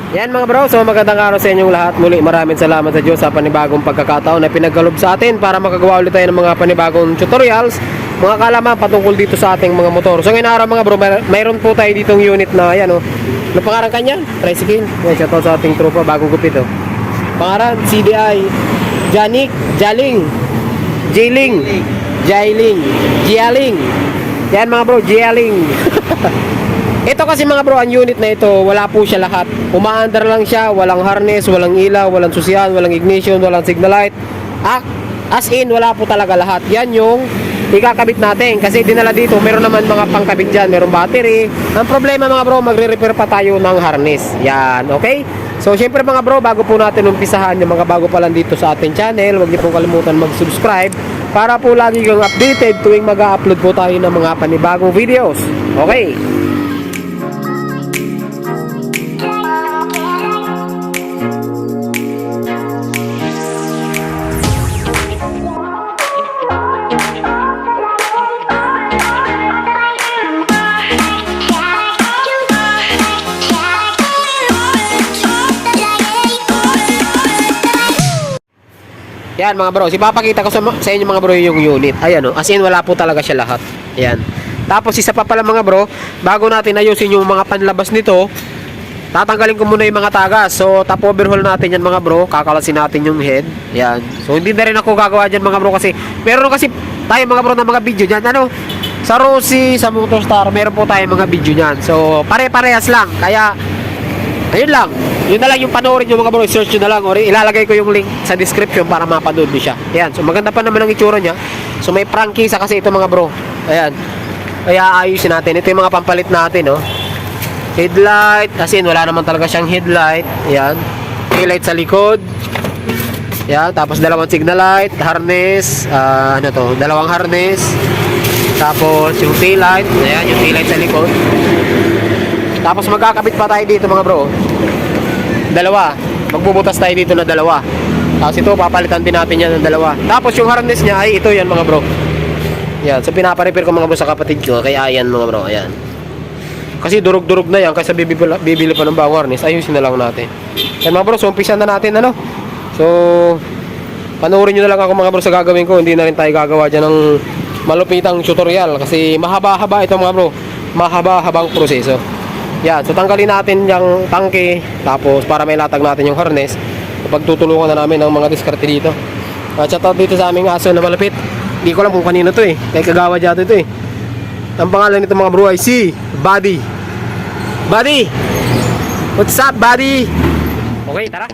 Yan mga bro, so magandang araw sa inyong lahat. Muli maraming salamat sa Diyos sa panibagong pagkakataon na pinagkalob sa atin para makagawa ulit tayo ng mga panibagong tutorials, mga kalaman patungkol dito sa ating mga motor. So ngayon araw mga bro, mayroon po tayo ditong unit na yan oh. Ano pangalan kanya? Tricycle. Yan, shoutout sa ating tropa, bagong gupit oh. Pangalan, CDI Janik, Jaling, Jiling, Jailing, Jialing. Yan mga bro, Jialing. Ito kasi mga bro, ang unit na ito, wala po siya lahat. Umaandar lang siya, walang harness, walang ilaw, walang susian, walang ignition, walang signal light. As in, wala po talaga lahat. Yan yung ikakabit natin. Kasi dinala dito, meron naman mga pangkabit dyan, meron battery. Ang problema mga bro, magre-repair pa tayo ng harness. Yan, okay? So, syempre mga bro, bago po natin umpisahan yung mga bago pa lang dito sa ating channel, huwag niyo pong kalimutan mag-subscribe para po lagi kang updated tuwing mag-upload po tayo ng mga panibagong videos. Okay? Yan mga bro, ipapakita ko sa inyo mga bro yung unit. Ayan o, as in wala po talaga siya lahat. Ayan. Tapos isa pa pala mga bro, bago natin ayusin yung mga panlabas nito, tatanggalin ko muna yung mga tagas. So top overhaul natin yan mga bro, kakalasin natin yung head. Ayan. So hindi na rin ako gagawa dyan mga bro kasi meron kasi tayo mga bro ng mga video dyan. Ano? Sa Rossi, sa Motorstar, meron po tayo mga video dyan. So pare-parehas lang. Kaya ayun lang. Yun na lang yung panoorin nyo mga bro, search nyo na lang or ilalagay ko yung link sa description para mapanood nyo siya. Ayan, so maganda pa naman ang itsura nya. So may prangkisa kasi ito mga bro. Ayan, kaya ayusin natin. Ito yung mga pampalit natin oh. Headlight, kasi wala naman talaga siyang headlight. Ayan, taillight sa likod. Ayan, tapos dalawang signal light, harness, ano to, dalawang harness. Tapos yung taillight, ayan yung taillight sa likod. Tapos magkakabit pa tayo dito mga bro. Dalawa. Magbubutas tayo dito na dalawa. Tapos ito, papalitan din natin yan ng dalawa. Tapos yung harness niya ay ito yan mga bro. Yan. So pinaparepair ko mga bro sa kapatid ko. Kaya yan mga bro. Ayan. Kasi durug-durug na yan. Kaysa bibili pa ng bagong harness. Ayusin na lang natin. Yan mga bro. So umpisa na natin ano. So panoorin nyo na lang ako mga bro sa gagawin ko. Hindi na rin tayo gagawa dyan ng malupitang tutorial. Kasi mahaba-haba ito mga bro. Mahaba-habang proseso. Yan, so tanggalin natin yung tangke. Tapos para may latag natin yung harness. Pagtutulungan na namin ng mga diskarte dito. Shoutout dito sa aming aso na malapit. Hindi ko alam kung kanino to eh. Kaya kagawa dyan ito eh. Ang pangalan nito mga bro ay si Buddy. Buddy! What's up Buddy? Okay, tara.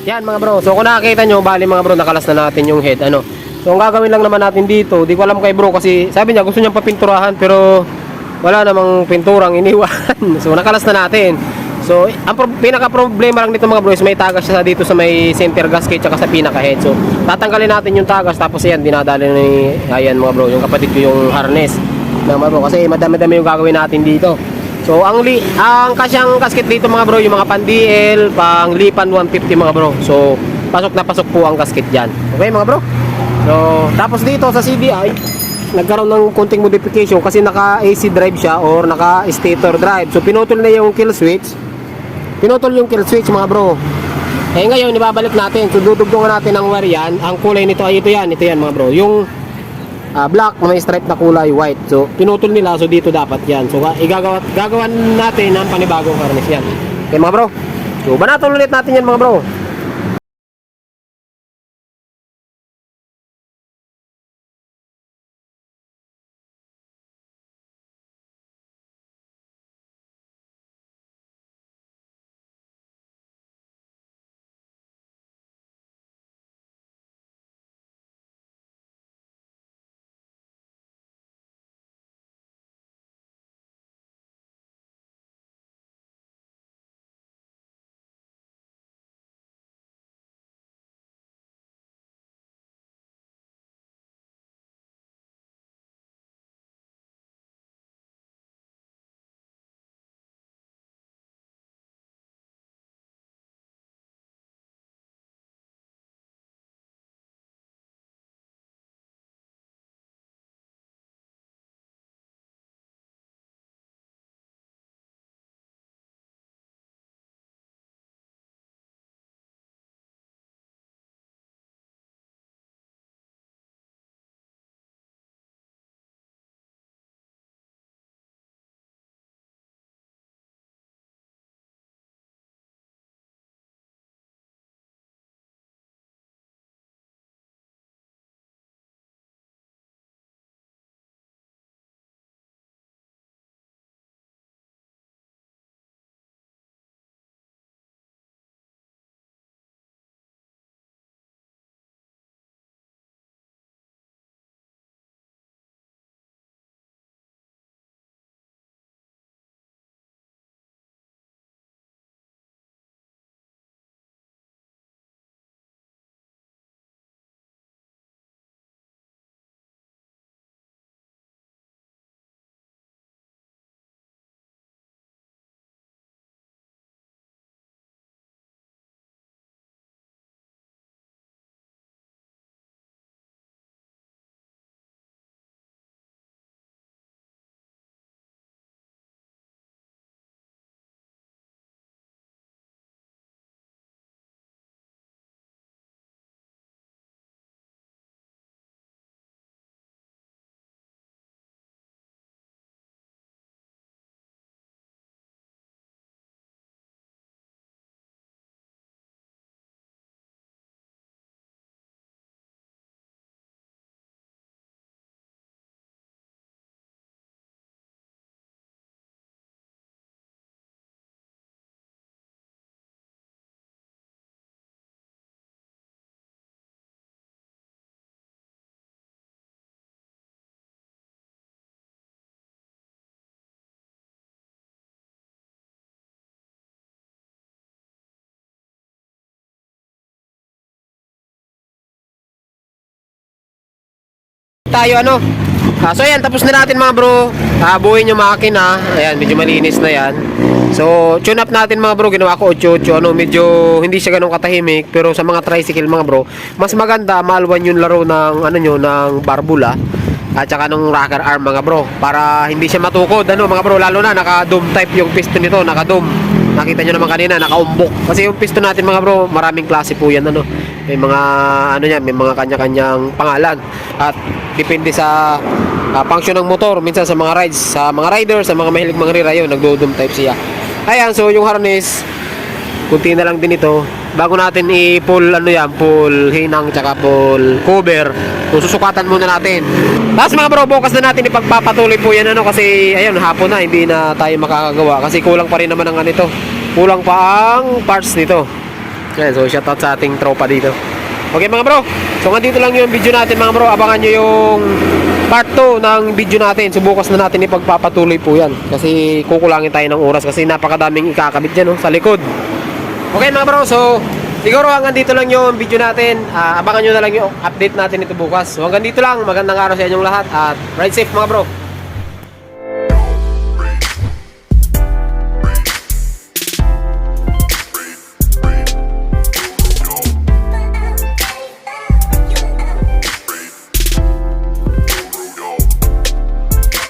Yan mga bro. So kung nakakita nyo, bali mga bro, nakalas na natin yung head. Ano. So ang gagawin lang naman natin dito, di ko alam kay bro kasi sabi niya gusto niyang papinturahan pero wala namang pinturang iniwan. So nakalas na natin. So ang pinaka problema lang nito mga bro is may tagas siya dito sa may center gasket tsaka sa pinaka head. So tatanggalin natin yung tagas tapos yan dinadali ni ayan mga bro, yung kapatid ko yung harness. Mga bro kasi madami-dami yung gagawin natin dito. So ang kasyang gasket dito mga bro, yung mga pan-DL, pang lipan 150 mga bro. So pasok na pasok po ang gasket diyan. Okay mga bro? So tapos dito sa CDI, nagkaroon ng konting modification kasi naka AC drive siya or naka stator drive. So pinutol na yung kill switch. Pinutol yung kill switch mga bro. Eh ngayon ibabalik natin. So dudugtungan natin ng wire yan. Ang kulay nito ay ito yan mga bro. Yung black na may stripe na kulay white. So pinutol nila, so dito dapat yan. So gagawan natin ng panibagong harness yan. Okay mga bro. So banatol ulit natin yan mga bro. Tayo ano. So ayan, tapos na natin mga bro. Buuin yung makina. Ayan, medyo malinis na yan. So tune up natin mga bro. Ginawa ko 8-8 ano, medyo hindi siya ganun katahimik, pero sa mga tricycle mga bro, mas maganda malwan yung laro ng ano nyo, ng barbula at saka ng rocker arm mga bro, para hindi siya matukod ano mga bro, lalo na naka-dome type yung piston nito, naka-dome. Nakita nyo naman kanina, nakaumbok. Kasi yung piston natin mga bro, maraming klase po yan ano. May mga ano yan, may mga kanya-kanyang pangalan. At depende sa function ng motor, minsan sa mga rides, sa mga riders, sa mga mahilig mga rirayo, nagdo-dome type siya. Ayan, so yung harness, kunti na lang din ito. Bago natin i-pull ano yan, pull hinang tsaka pull cover, so susukatan muna natin. Tapos mga bro, bukas na natin ipagpapatuloy po yan ano, kasi ayun, hapon na, hindi na tayo makakagawa kasi kulang pa rin naman ang ganito. Kulang pa ang parts nito. Ayan, so shoutout sa ating tropa dito. Okay mga bro, so nandito lang yung video natin mga bro. Abangan nyo yung part 2 ng video natin. So bukas na natin ipagpapatuloy po yan. Kasi kukulangin tayo ng oras kasi napakadaming ikakabit dyan sa likod. Okay mga bro, so siguro hanggang dito lang yung video natin. Abangan nyo na lang yung update natin ito bukas. So hanggang dito lang, magandang araw sa inyong lahat at ride safe mga bro.